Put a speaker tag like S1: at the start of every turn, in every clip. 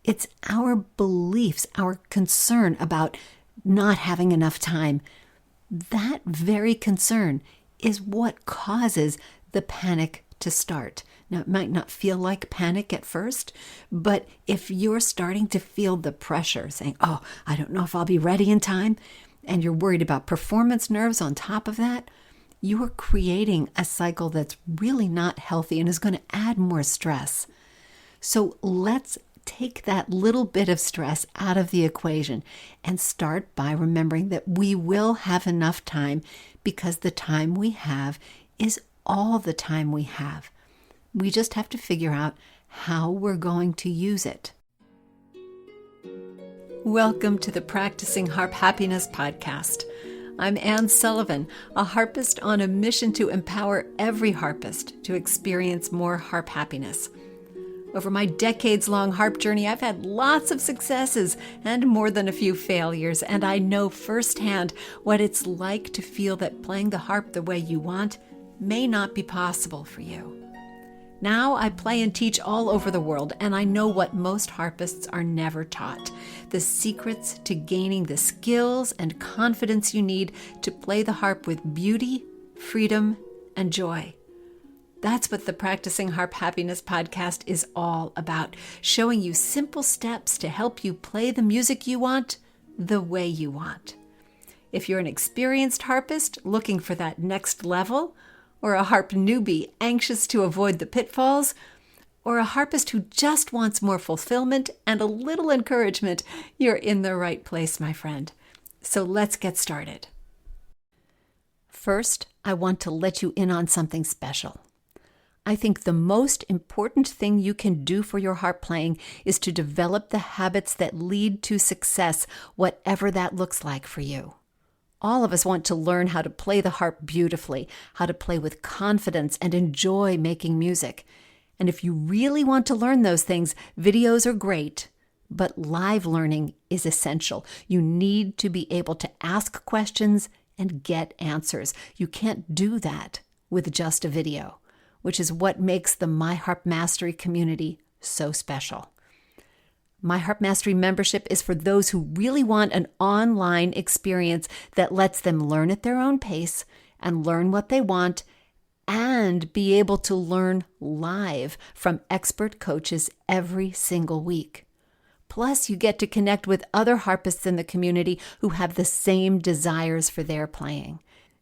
S1: It's our beliefs, our concern about not having enough time. That very concern is what causes the panic to start. Now, it might not feel like panic at first, but if you're starting to feel the pressure, saying, oh, I don't know if I'll be ready in time, and you're worried about performance nerves on top of that, you are creating a cycle that's really not healthy and is going to add more stress. So let's take that little bit of stress out of the equation and start by remembering that we will have enough time because the time we have is all the time we have. We just have to figure out how we're going to use it. Welcome to the Practicing Harp Happiness podcast. I'm Anne Sullivan, a harpist on a mission to empower every harpist to experience more harp happiness. Over my decades-long harp journey, I've had lots of successes and more than a few failures, and I know firsthand what it's like to feel that playing the harp the way you want may not be possible for you. Now I play and teach all over the world, and I know what most harpists are never taught: the secrets to gaining the skills and confidence you need to play the harp with beauty, freedom, and joy. That's what the Practicing Harp Happiness podcast is all about, showing you simple steps to help you play the music you want the way you want. If you're an experienced harpist looking for that next level, or a harp newbie anxious to avoid the pitfalls, or a harpist who just wants more fulfillment and a little encouragement, you're in the right place, my friend. So let's get started. First, I want to let you in on something special. I think the most important thing you can do for your harp playing is to develop the habits that lead to success, whatever that looks like for you. All of us want to learn how to play the harp beautifully, how to play with confidence and enjoy making music. And if you really want to learn those things, videos are great, but live learning is essential. You need to be able to ask questions and get answers. You can't do that with just a video, which is what makes the My Harp Mastery community so special. My Harp Mastery membership is for those who really want an online experience that lets them learn at their own pace and learn what they want and be able to learn live from expert coaches every single week. Plus, you get to connect with other harpists in the community who have the same desires for their playing.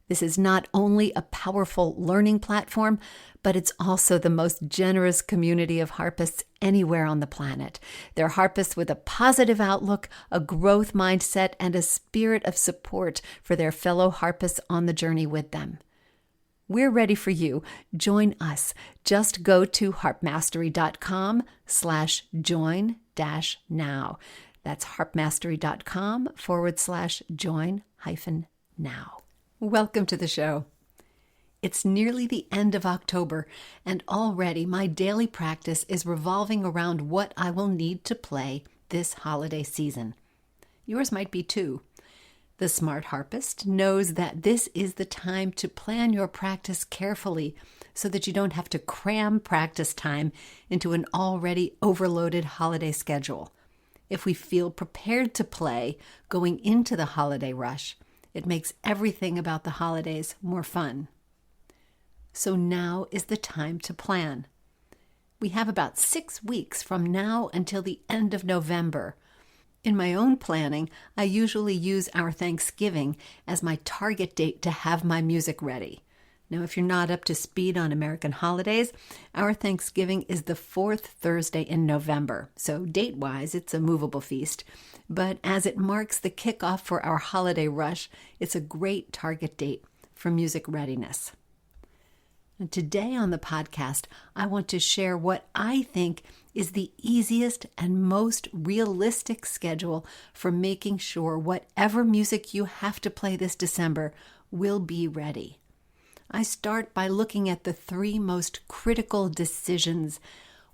S1: This is not only a powerful learning platform, but it's also the most generous community of harpists anywhere on the planet. They're harpists with a positive outlook, a growth mindset, and a spirit of support for their fellow harpists on the journey with them. We're ready for you. Join us. Just go to harpmastery.com/join-now. That's harpmastery.com/join-now. Welcome to the show. It's nearly the end of October, and already my daily practice is revolving around what I will need to play this holiday season. Yours might be too. The smart harpist knows that this is the time to plan your practice carefully so that you don't have to cram practice time into an already overloaded holiday schedule. If we feel prepared to play going into the holiday rush, it makes everything about the holidays more fun. So now is the time to plan. We have about 6 weeks from now until the end of November. In my own planning, I usually use our Thanksgiving as my target date to have my music ready. Now, if you're not up to speed on American holidays, our Thanksgiving is the 4th Thursday in November. So date-wise, it's a movable feast. But as it marks the kickoff for our holiday rush, it's a great target date for music readiness. And today on the podcast, I want to share what I think is the easiest and most realistic schedule for making sure whatever music you have to play this December will be ready. I start by looking at the 3 most critical decisions,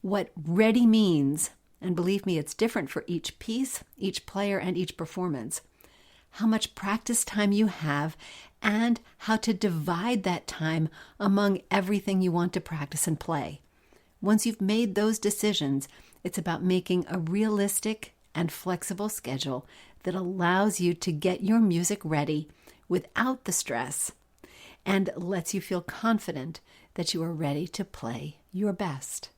S1: what ready means, and believe me, it's different for each piece, each player, and each performance, how much practice time you have, and how to divide that time among everything you want to practice and play. Once you've made those decisions, It's about making a realistic and flexible schedule that allows you to get your music ready without the stress and lets you feel confident that you are ready to play your best.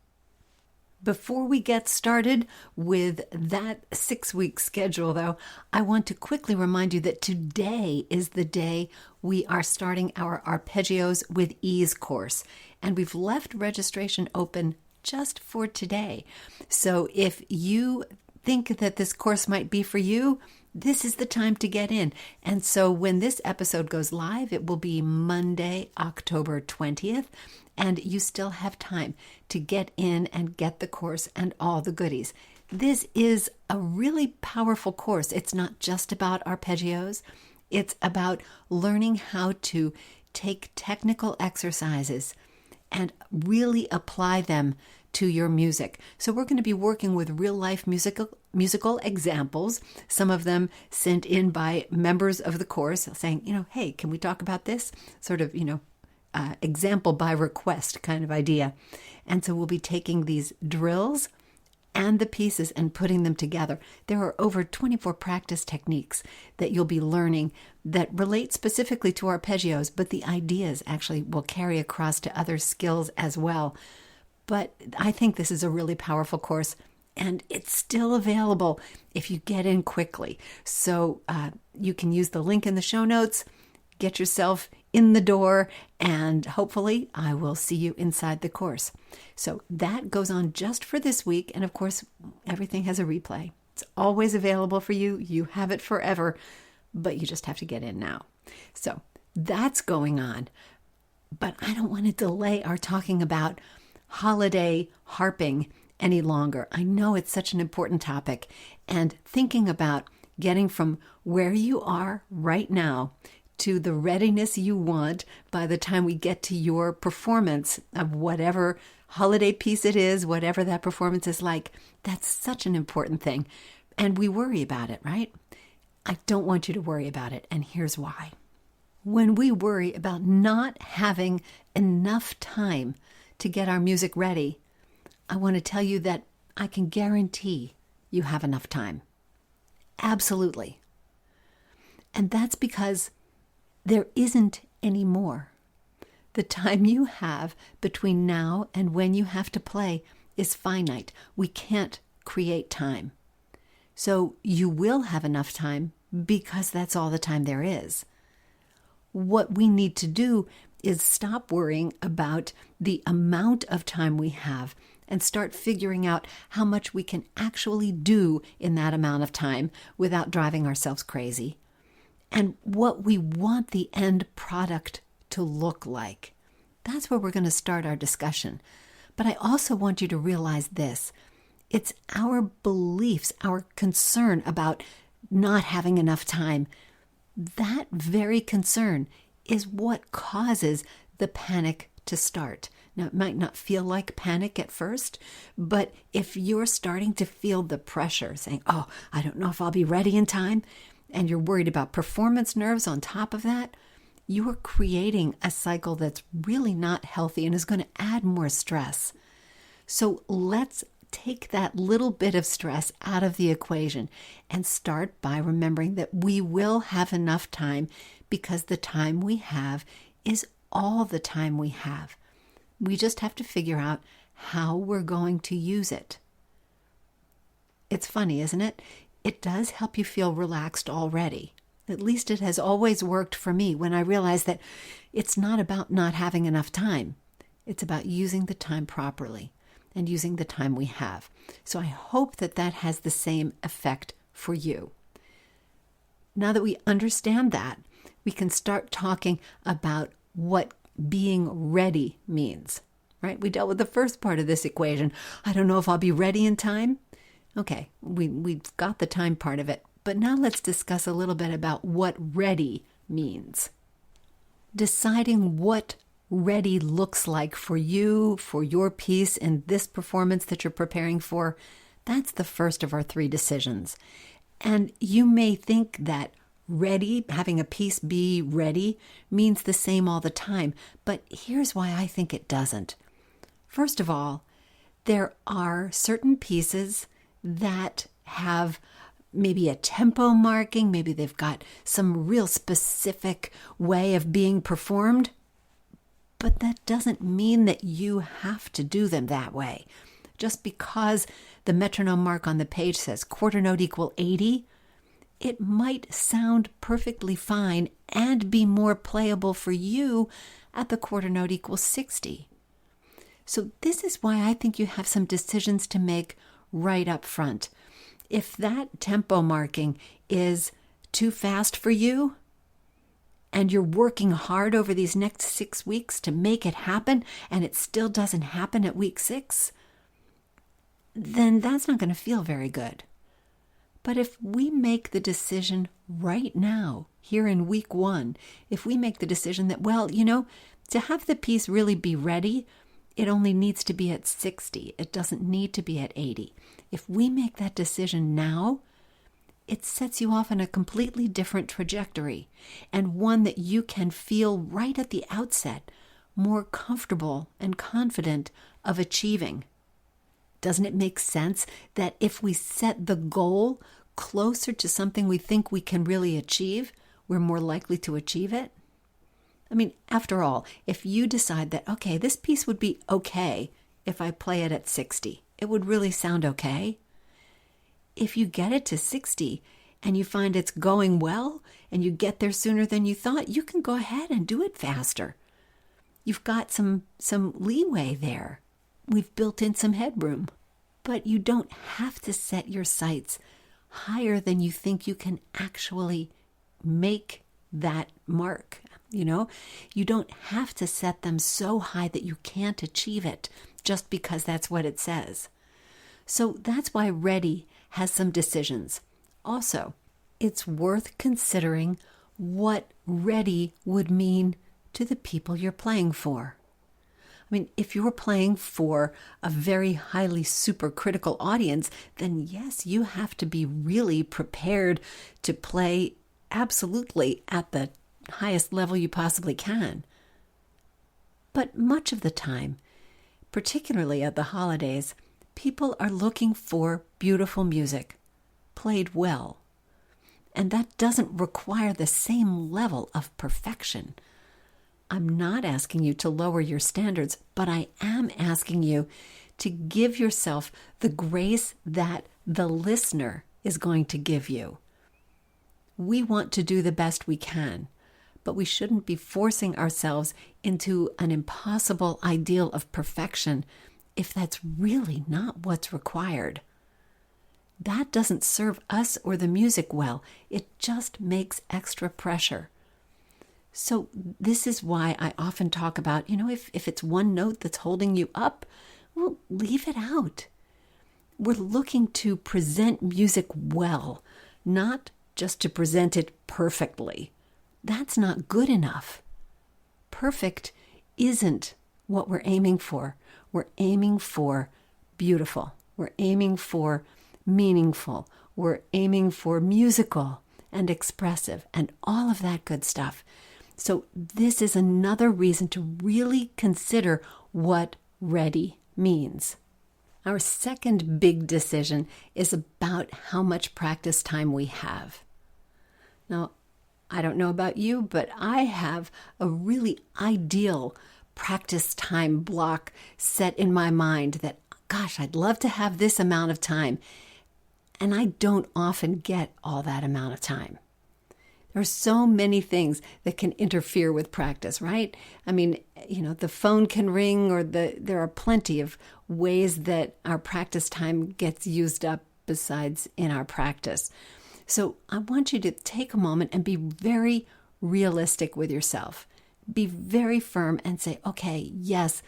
S1: Before we get started with that 6-week schedule, though, I want to quickly remind you that today is the day we are starting our Arpeggios with Ease course, and we've left registration open just for today. So if you think that this course might be for you, this is the time to get in. And so when this episode goes live, it will be Monday, October 20th, and you still have time to get in and get the course and all the goodies. This is a really powerful course. It's not just about arpeggios. It's about learning how to take technical exercises and really apply them to your music. So we're going to be working with real-life musical examples, some of them sent in by members of the course saying, hey, can we talk about this? Sort of, example by request kind of idea. And so we'll be taking these drills and the pieces and putting them together. There are over 24 practice techniques that you'll be learning that relate specifically to arpeggios, but the ideas actually will carry across to other skills as well. But I think this is a really powerful course, and it's still available if you get in quickly. So you can use the link in the show notes, get yourself in the door, and hopefully I will see you inside the course. So that goes on just for this week, and of course, everything has a replay. It's always available for you. You have it forever, but you just have to get in now. So that's going on. But I don't want to delay our talking about holiday harping any longer. I know it's such an important topic, and thinking about getting from where you are right now to the readiness you want by the time we get to your performance of whatever holiday piece it is, whatever that performance is like, that's such an important thing. And we worry about it, right? I don't want you to worry about it, and here's why. When we worry about not having enough time to get our music ready, I want to tell you that I can guarantee you have enough time. Absolutely. And that's because there isn't any more. The time you have between now and when you have to play is finite. We can't create time. So you will have enough time because that's all the time there is. What we need to do is stop worrying about the amount of time we have and start figuring out how much we can actually do in that amount of time without driving ourselves crazy, and what we want the end product to look like. That's where we're going to start our discussion. But I also want you to realize this. It's our beliefs, our concern about not having enough time. That very concern is what causes the panic to start. Now, it might not feel like panic at first, but if you're starting to feel the pressure, saying, oh, I don't know if I'll be ready in time, and you're worried about performance nerves on top of that, you are creating a cycle that's really not healthy and is going to add more stress. So let's take that little bit of stress out of the equation and start by remembering that we will have enough time because the time we have is all the time we have. We just have to figure out how we're going to use it. It's funny, isn't it? It does help you feel relaxed already. At least it has always worked for me when I realized that it's not about not having enough time. It's about using the time properly and using the time we have. So I hope that that has the same effect for you. Now that we understand that, we can start talking about what being ready means, right? We dealt with the first part of this equation. I don't know if I'll be ready in time. Okay, we've got the time part of it. But now let's discuss a little bit about what ready means. Deciding what ready looks like for you, for your piece in this performance that you're preparing for, that's the first of our 3 decisions. And you may think that ready, having a piece be ready, means the same all the time, but here's why I think it doesn't. First of all, There are certain pieces that have maybe a tempo marking, maybe they've got some real specific way of being performed, but that doesn't mean that you have to do them that way. Just because the metronome mark on the page says quarter note equal 80, it might sound perfectly fine and be more playable for you at the quarter note equals 60. So this is why I think you have some decisions to make right up front. If that tempo marking is too fast for you, and you're working hard over these next 6 weeks to make it happen, and it still doesn't happen at week 6, then that's not going to feel very good. But if we make the decision right now, here in week 1, if we make the decision that, well, to have the piece really be ready, it only needs to be at 60. It doesn't need to be at 80. If we make that decision now, it sets you off on a completely different trajectory, and one that you can feel right at the outset more comfortable and confident of achieving. Doesn't it make sense that if we set the goal closer to something we think we can really achieve, we're more likely to achieve it? I mean, after all, if you decide that, okay, this piece would be okay if I play it at 60, it would really sound okay. If you get it to 60 and you find it's going well and you get there sooner than you thought, you can go ahead and do it faster. You've got some leeway there. We've built in some headroom. But you don't have to set your sights higher than you think you can actually make that mark. You don't have to set them so high that you can't achieve it just because that's what it says. So that's why ready has some decisions. Also, it's worth considering what ready would mean to the people you're playing for. I mean, if you're playing for a very highly supercritical audience, then yes, you have to be really prepared to play absolutely at the highest level you possibly can. But much of the time, particularly at the holidays, people are looking for beautiful music, played well. And that doesn't require the same level of perfection. I'm not asking you to lower your standards, but I am asking you to give yourself the grace that the listener is going to give you. We want to do the best we can, but we shouldn't be forcing ourselves into an impossible ideal of perfection if that's really not what's required. That doesn't serve us or the music well. It just makes extra pressure. So this is why I often talk about, if it's one note that's holding you up, well, leave it out. We're looking to present music well, not just to present it perfectly. That's not good enough. Perfect isn't what we're aiming for. We're aiming for beautiful. We're aiming for meaningful. We're aiming for musical and expressive and all of that good stuff. So this is another reason to really consider what ready means. Our second big decision is about how much practice time we have. Now, I don't know about you, but I have a really ideal practice time block set in my mind that, gosh, I'd love to have this amount of time. And I don't often get all that amount of time. There are so many things that can interfere with practice, right? I mean, the phone can ring, or there are plenty of ways that our practice time gets used up besides in our practice. So I want you to take a moment and be very realistic with yourself. Be very firm and say, okay, yes,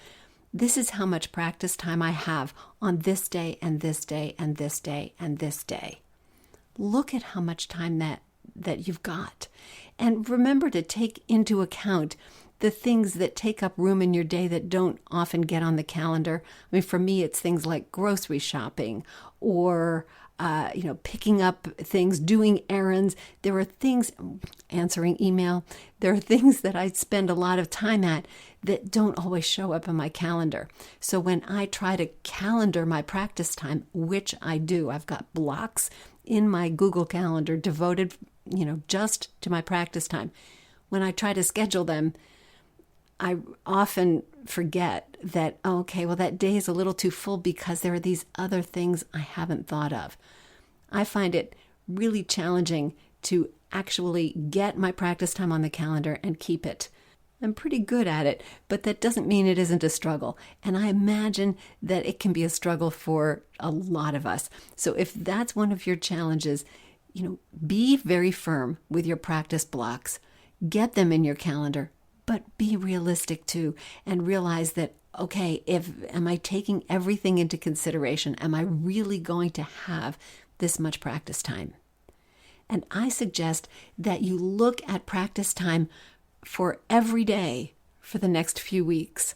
S1: this is how much practice time I have on this day and this day and this day and this day. Look at how much time that you've got. And remember to take into account the things that take up room in your day that don't often get on the calendar. I mean, for me, it's things like grocery shopping or picking up things, doing errands. There are things, answering email. There are things that I spend a lot of time at that don't always show up in my calendar. So when I try to calendar my practice time, which I do, I've got blocks in my Google Calendar devoted, just to my practice time. When I try to schedule them, I often forget that, that day is a little too full because there are these other things I haven't thought of. I find it really challenging to actually get my practice time on the calendar and keep it. I'm pretty good at it, but that doesn't mean it isn't a struggle. And I imagine that it can be a struggle for a lot of us. So if that's one of your challenges, be very firm with your practice blocks. Get them in your calendar, but be realistic too, and realize that, am I taking everything into consideration? Am I really going to have this much practice time? And I suggest that you look at practice time for every day for the next few weeks.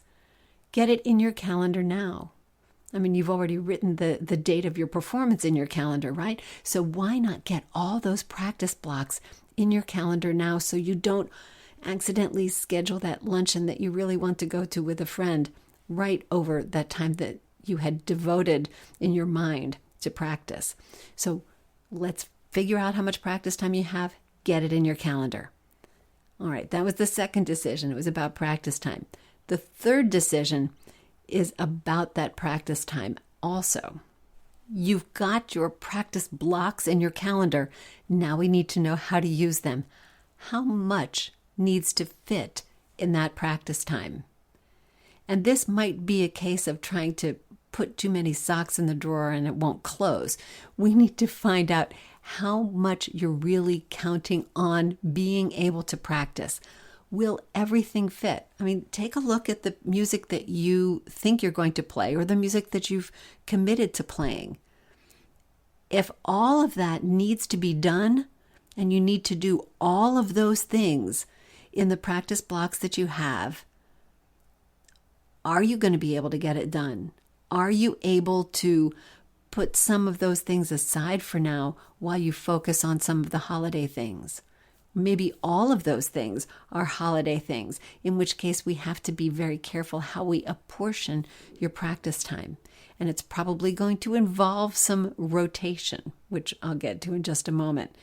S1: Get it in your calendar now. You've already written the date of your performance in your calendar, right? So why not get all those practice blocks in your calendar now so you don't accidentally schedule that luncheon that you really want to go to with a friend right over that time that you had devoted in your mind to practice. So let's figure out how much practice time you have, get it in your calendar. All right, that was the second decision. It was about practice time. The third decision is about that practice time also. You've got your practice blocks in your calendar. Now we need to know how to use them. How much needs to fit in that practice time? And this might be a case of trying to put too many socks in the drawer and it won't close. We need to find out how much you're really counting on being able to practice. Will everything fit? Take a look at the music that you think you're going to play or the music that you've committed to playing. If all of that needs to be done and you need to do all of those things in the practice blocks that you have, are you going to be able to get it done? Are you able to put some of those things aside for now while you focus on some of the holiday things? Maybe all of those things are holiday things, in which case we have to be very careful how we apportion your practice time. And it's probably going to involve some rotation, which I'll get to in just a moment.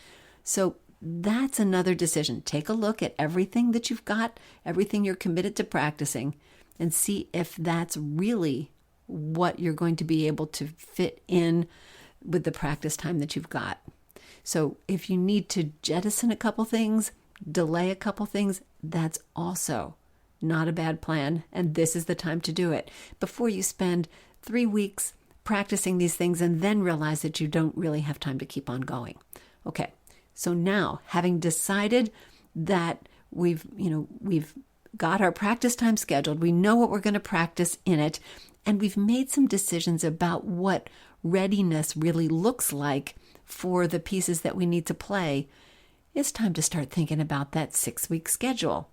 S1: So that's another decision. Take a look at everything that you've got, everything you're committed to practicing, and see if that's really what you're going to be able to fit in with the practice time that you've got. So if you need to jettison a couple things, delay a couple things, that's also not a bad plan. And this is the time to do it before you spend 3 weeks practicing these things and then realize that you don't really have time to keep on going. Okay, so now having decided that we've got our practice time scheduled, we know what we're going to practice in it, and we've made some decisions about what readiness really looks like for the pieces that we need to play, it's time to start thinking about that 6-week schedule.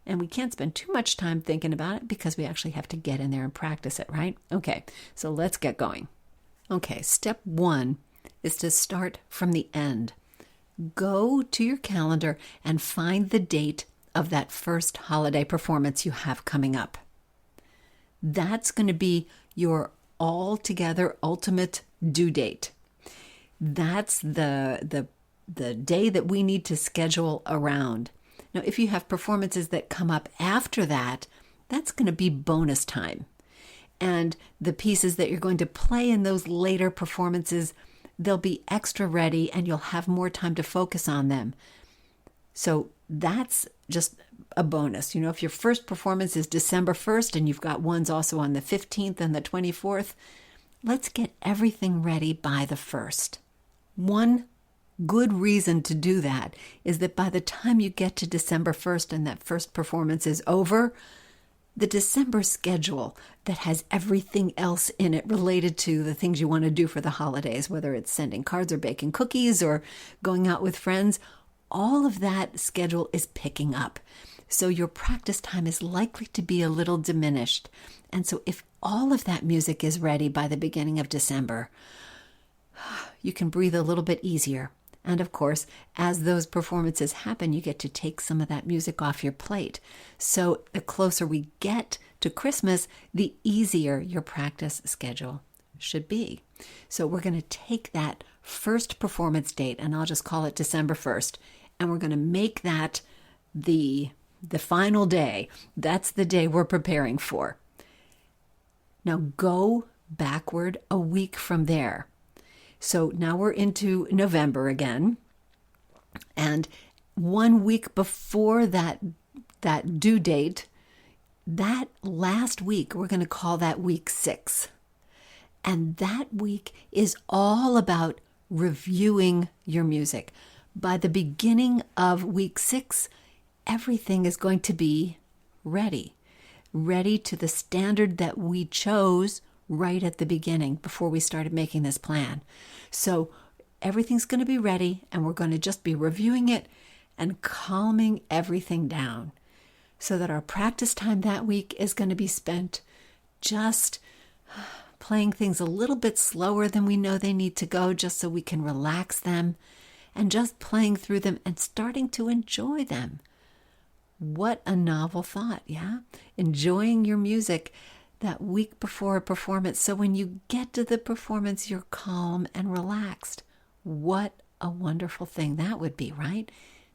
S1: And we can't spend too much time thinking about it because we actually have to get in there and practice it, right? Okay, so let's get going. Okay, step 1 is to start from the end. Go to your calendar and find the date of that first holiday performance you have coming up. That's going to be your altogether ultimate due date. That's the day that we need to schedule around. Now, if you have performances that come up after that, that's going to be bonus time. And the pieces that you're going to play in those later performances, they'll be extra ready and you'll have more time to focus on them. So that's just a bonus. If your first performance is December 1st and you've got ones also on the 15th and the 24th, let's get everything ready by the 1st. One good reason to do that is that by the time you get to December 1st and that first performance is over, the December schedule that has everything else in it related to the things you want to do for the holidays, whether it's sending cards or baking cookies or going out with friends, all of that schedule is picking up. So your practice time is likely to be a little diminished. And so if all of that music is ready by the beginning of December, you can breathe a little bit easier. And of course, as those performances happen, you get to take some of that music off your plate. So the closer we get to Christmas, the easier your practice schedule should be. So we're going to take that first performance date, and I'll just call it December 1st, and we're going to make that the final day. That's the day we're preparing for. Now go backward a week from there. So now we're into November again, and 1 week before that due date, that last week, we're going to call that week 6. And that week is all about reviewing your music. By the beginning of week 6, everything is going to be ready to the standard that we chose right at the beginning before we started making this plan. So everything's going to be ready, and we're going to just be reviewing it and calming everything down so that our practice time that week is going to be spent just playing things a little bit slower than we know they need to go, just so we can relax them, and just playing through them and starting to enjoy them. What a novel thought, yeah? Enjoying your music that week before a performance, so when you get to the performance, you're calm and relaxed. What a wonderful thing that would be, right?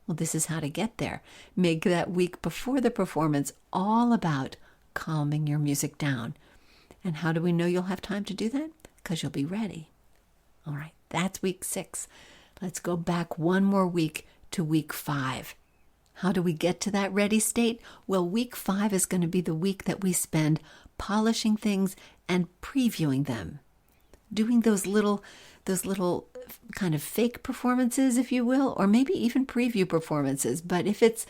S1: Well, this is how to get there. Make that week before the performance all about calming your music down. And how do we know you'll have time to do that? Because you'll be ready. All right, that's week 6. Let's go back one more week to week 5. How do we get to that ready state? Well, week 5 is going to be the week that we spend polishing things and previewing them. Doing those little kind of fake performances, if you will, or maybe even preview performances. But if it's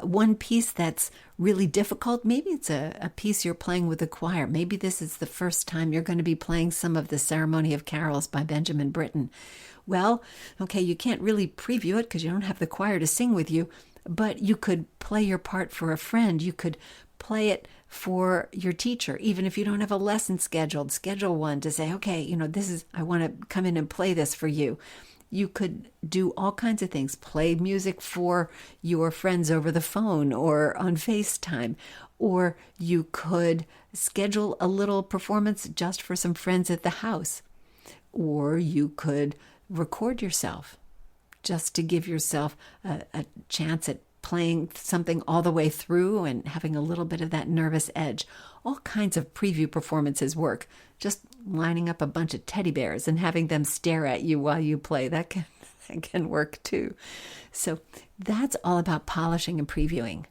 S1: one piece that's really difficult, maybe it's a piece you're playing with the choir. Maybe this is the first time you're going to be playing some of the Ceremony of Carols by Benjamin Britten. Well, okay, you can't really preview it because you don't have the choir to sing with you, but you could play your part for a friend. You could play it for your teacher, even if you don't have a lesson scheduled. Schedule one to say, okay, I want to come in and play this for you. You could do all kinds of things. Play music for your friends over the phone or on FaceTime. Or you could schedule a little performance just for some friends at the house. Or you could record yourself just to give yourself a chance at playing something all the way through and having a little bit of that nervous edge. All kinds of preview performances work. Just lining up a bunch of teddy bears and having them stare at you while you play, that can work too. So that's all about polishing and previewing.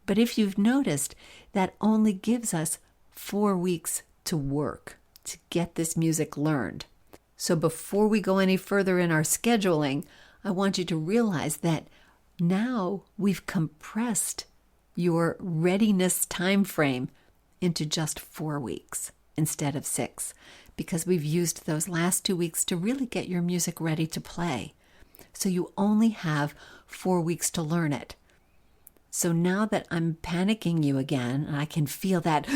S1: But if you've noticed, that only gives us 4 weeks to work to get this music learned. So before we go any further in our scheduling, I want you to realize that now we've compressed your readiness time frame into just 4 weeks instead of 6, because we've used those last 2 weeks to really get your music ready to play. So you only have 4 weeks to learn it. So now that I'm panicking you again, and I can feel that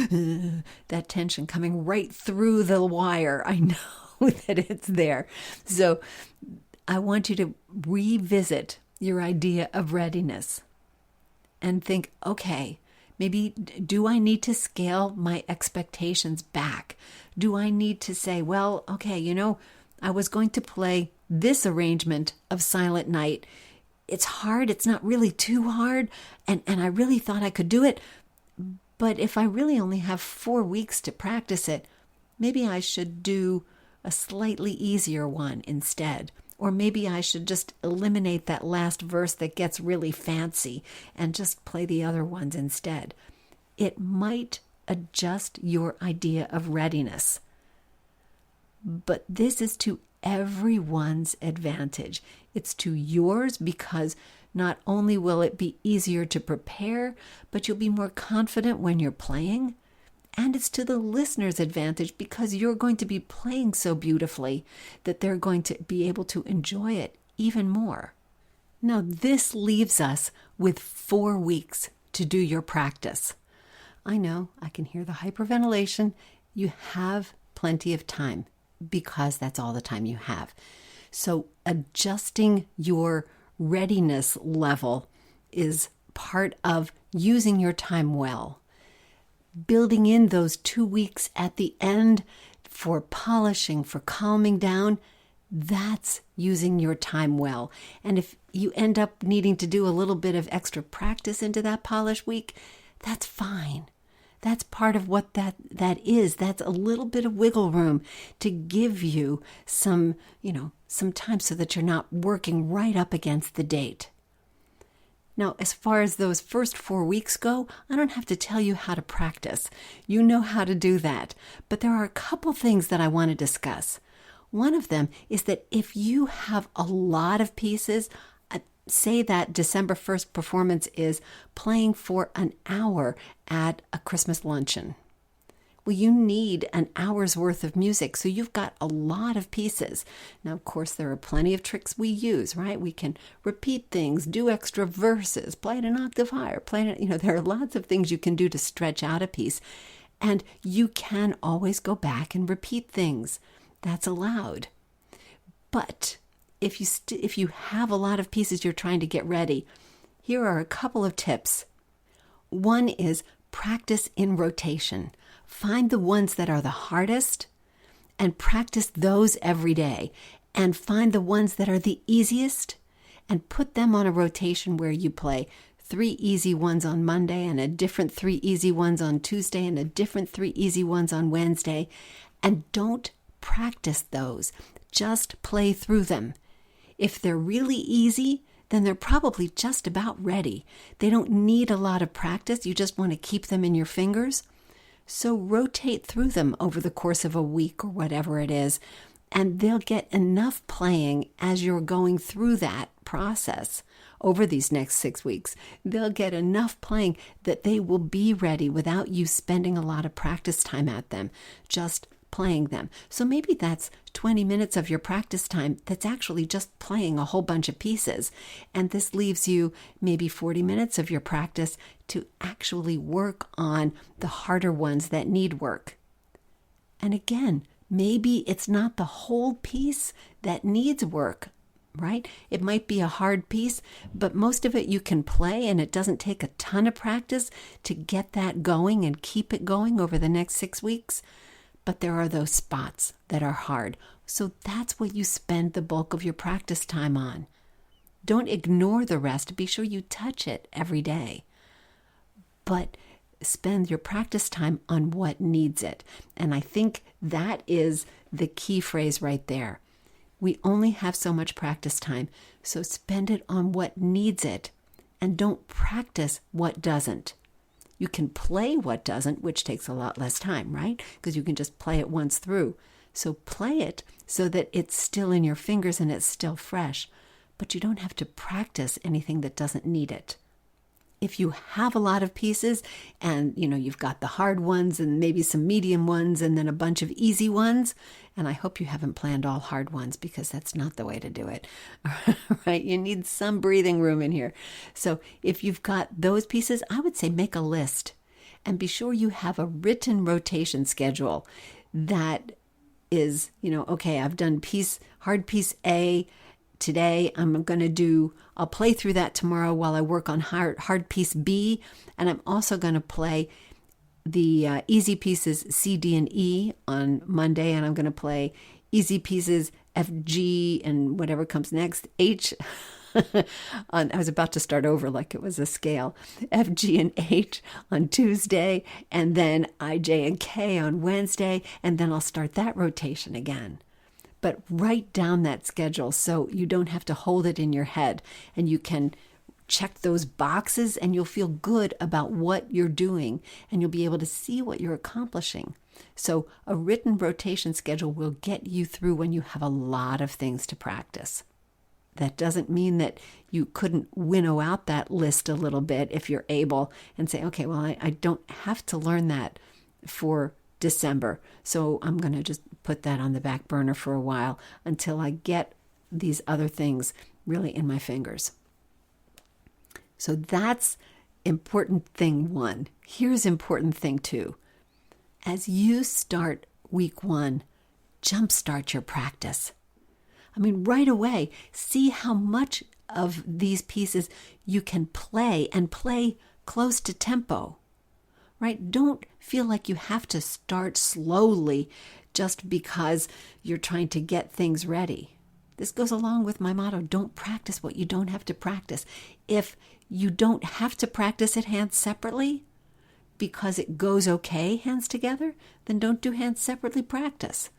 S1: that tension coming right through the wire, I know that it's there. So I want you to revisit your idea of readiness and think, okay, maybe do I need to scale my expectations back? Do I need to say, well, okay, I was going to play this arrangement of Silent Night. It's hard. It's not really too hard. And I really thought I could do it. But if I really only have 4 weeks to practice it, maybe I should do a slightly easier one instead. Or maybe I should just eliminate that last verse that gets really fancy and just play the other ones instead. It might adjust your idea of readiness. But this is to everyone's advantage. It's to yours because not only will it be easier to prepare, but you'll be more confident when you're playing. And it's to the listener's advantage because you're going to be playing so beautifully that they're going to be able to enjoy it even more. Now, this leaves us with 4 weeks to do your practice. I know, I can hear the hyperventilation. You have plenty of time. because that's all the time you have. So adjusting your readiness level is part of using your time well. Building in those 2 weeks at the end for polishing, for calming down, that's using your time well. And if you end up needing to do a little bit of extra practice into that polish week, that's fine. That's part of what that is. That's a little bit of wiggle room to give you some time so that you're not working right up against the date. Now, as far as those first 4 weeks go, I don't have to tell you how to practice. You know how to do that. But there are a couple things that I want to discuss. One of them is that if you have a lot of pieces, say that December 1st performance is playing for an hour at a Christmas luncheon. Well, you need an hour's worth of music, so you've got a lot of pieces. Now, of course, there are plenty of tricks we use, right? We can repeat things, do extra verses, play it an octave higher, there are lots of things you can do to stretch out a piece, and you can always go back and repeat things. That's allowed. But if you have a lot of pieces you're trying to get ready, here are a couple of tips. One is practice in rotation. Find the ones that are the hardest and practice those every day. And find the ones that are the easiest and put them on a rotation where you play 3 easy ones on Monday and a different 3 easy ones on Tuesday and a different 3 easy ones on Wednesday. And don't practice those. Just play through them. If they're really easy, then they're probably just about ready. They don't need a lot of practice. You just want to keep them in your fingers. So rotate through them over the course of a week or whatever it is, and they'll get enough playing as you're going through that process over these next 6 weeks. They'll get enough playing that they will be ready without you spending a lot of practice time at them, just playing them. So maybe that's 20 minutes of your practice time that's actually just playing a whole bunch of pieces. And this leaves you maybe 40 minutes of your practice to actually work on the harder ones that need work. And again, maybe it's not the whole piece that needs work, right? It might be a hard piece, but most of it you can play, and it doesn't take a ton of practice to get that going and keep it going over the next 6 weeks. But there are those spots that are hard. So that's what you spend the bulk of your practice time on. Don't ignore the rest. Be sure you touch it every day. But spend your practice time on what needs it. And I think that is the key phrase right there. We only have so much practice time, so spend it on what needs it and don't practice what doesn't. You can play what doesn't, which takes a lot less time, right? Because you can just play it once through. So play it so that it's still in your fingers and it's still fresh, but you don't have to practice anything that doesn't need it. If you have a lot of pieces and, you've got the hard ones and maybe some medium ones and then a bunch of easy ones, and I hope you haven't planned all hard ones because that's not the way to do it, right? You need some breathing room in here. So if you've got those pieces, I would say make a list and be sure you have a written rotation schedule that is, okay, I've done hard piece A today. I'll play through that tomorrow while I work on hard piece B, and I'm also going to play the easy pieces C, D, and E on Monday, and I'm going to play easy pieces F, G, and whatever comes next, H. I was about to start over like it was a scale. F, G, and H on Tuesday, and then I, J, and K on Wednesday, and then I'll start that rotation again. But write down that schedule so you don't have to hold it in your head, and you can check those boxes and you'll feel good about what you're doing and you'll be able to see what you're accomplishing. So a written rotation schedule will get you through when you have a lot of things to practice. That doesn't mean that you couldn't winnow out that list a little bit if you're able and say, okay, well, I don't have to learn that for December, so I'm going to just put that on the back burner for a while until I get these other things really in my fingers. So that's important thing 1. Here's important thing 2. As you start week 1, jumpstart your practice. I mean, right away, see how much of these pieces you can play and play close to tempo, right? Don't feel like you have to start slowly just because you're trying to get things ready. This goes along with my motto, don't practice what you don't have to practice. If you don't have to practice it hands separately because it goes okay hands together, then don't do hands separately practice,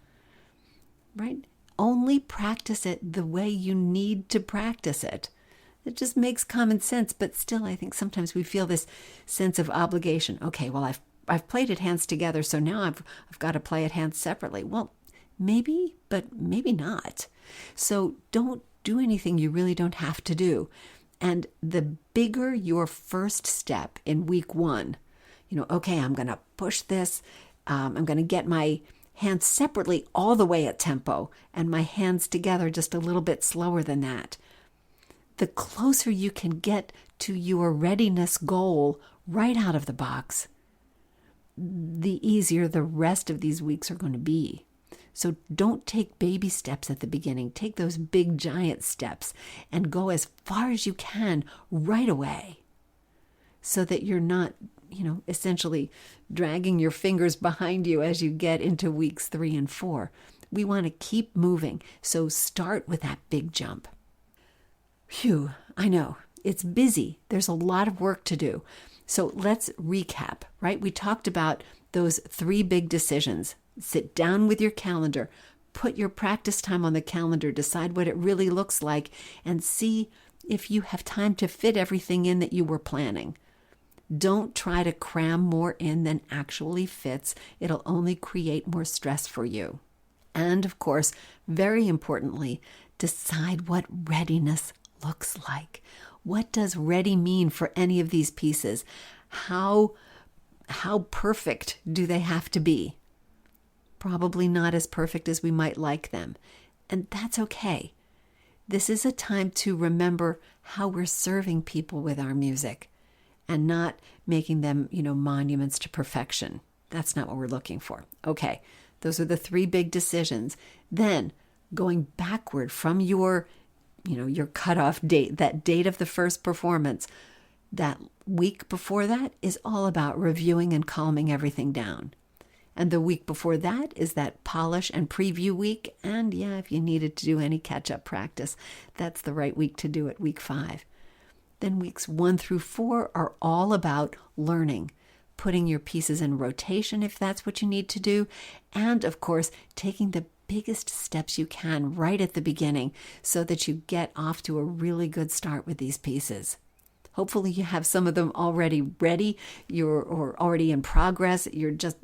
S1: right? Only practice it the way you need to practice it. It just makes common sense, but still I think sometimes we feel this sense of obligation. Okay, well, I've played it hands together, so now I've got to play it hands separately. Well, maybe, but maybe not. So don't do anything you really don't have to do. And the bigger your first step in week 1, okay, I'm going to push this. I'm going to get my hands separately all the way at tempo and my hands together just a little bit slower than that. The closer you can get to your readiness goal right out of the box, the easier the rest of these weeks are going to be. So don't take baby steps at the beginning. Take those big giant steps and go as far as you can right away so that you're not, essentially dragging your fingers behind you as you get into weeks 3 and 4. We want to keep moving. So start with that big jump. Phew, I know, it's busy. There's a lot of work to do. So let's recap, right? We talked about those 3 big decisions. Sit down with your calendar, put your practice time on the calendar, decide what it really looks like, and see if you have time to fit everything in that you were planning. Don't try to cram more in than actually fits. It'll only create more stress for you. And of course, very importantly, decide what readiness looks like. What does ready mean for any of these pieces? How perfect do they have to be? Probably not as perfect as we might like them. And that's okay. This is a time to remember how we're serving people with our music and not making them, monuments to perfection. That's not what we're looking for. Okay, those are the 3 big decisions. Then going backward from your cutoff date, that date of the first performance, that week before that is all about reviewing and calming everything down. And the week before that is that polish and preview week. And if you needed to do any catch-up practice, that's the right week to do it, week 5. Then weeks 1 through 4 are all about learning, putting your pieces in rotation if that's what you need to do, and of course, taking the biggest steps you can right at the beginning so that you get off to a really good start with these pieces. Hopefully you have some of them already ready, or already in progress. You're just,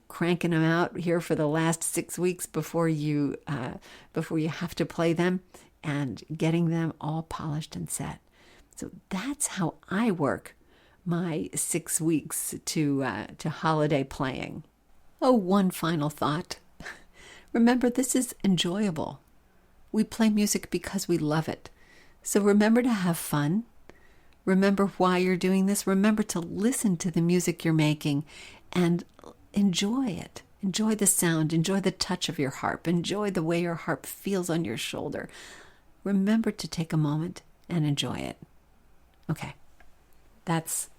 S1: cranking them out here for the last 6 weeks before you have to play them, and getting them all polished and set. So that's how I work my 6 weeks to holiday playing. Oh, one final thought. Remember, this is enjoyable. We play music because we love it. So remember to have fun. Remember why you're doing this. Remember to listen to the music you're making and enjoy it. Enjoy the sound. Enjoy the touch of your harp. Enjoy the way your harp feels on your shoulder. Remember to take a moment and enjoy it. Okay, that's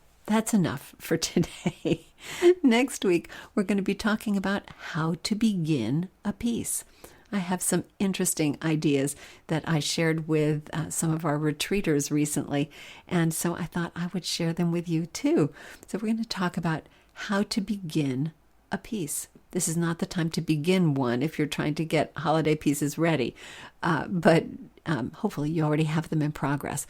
S1: enough for today. Next week, we're going to be talking about how to begin a piece. I have some interesting ideas that I shared with some of our retreaters recently, and so I thought I would share them with you too. So we're going to talk about how to begin a piece. This is not the time to begin one if you're trying to get holiday pieces ready, but hopefully you already have them in progress.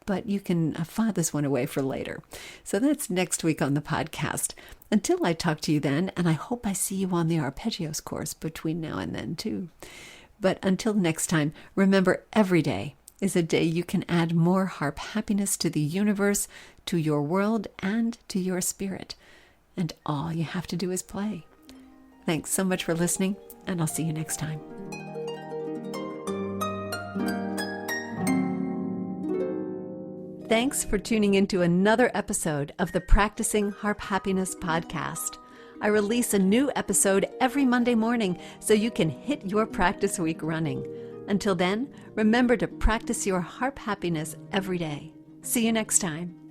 S1: But you can file this one away for later. So that's next week on the podcast. Until I talk to you then, and I hope I see you on the arpeggios course between now and then too. But until next time, remember every day is a day you can add more harp happiness to the universe, to your world, and to your spirit. And all you have to do is play. Thanks so much for listening, and I'll see you next time. Thanks for tuning into another episode of the Practicing Harp Happiness podcast. I release a new episode every Monday morning so you can hit your practice week running. Until then, remember to practice your harp happiness every day. See you next time.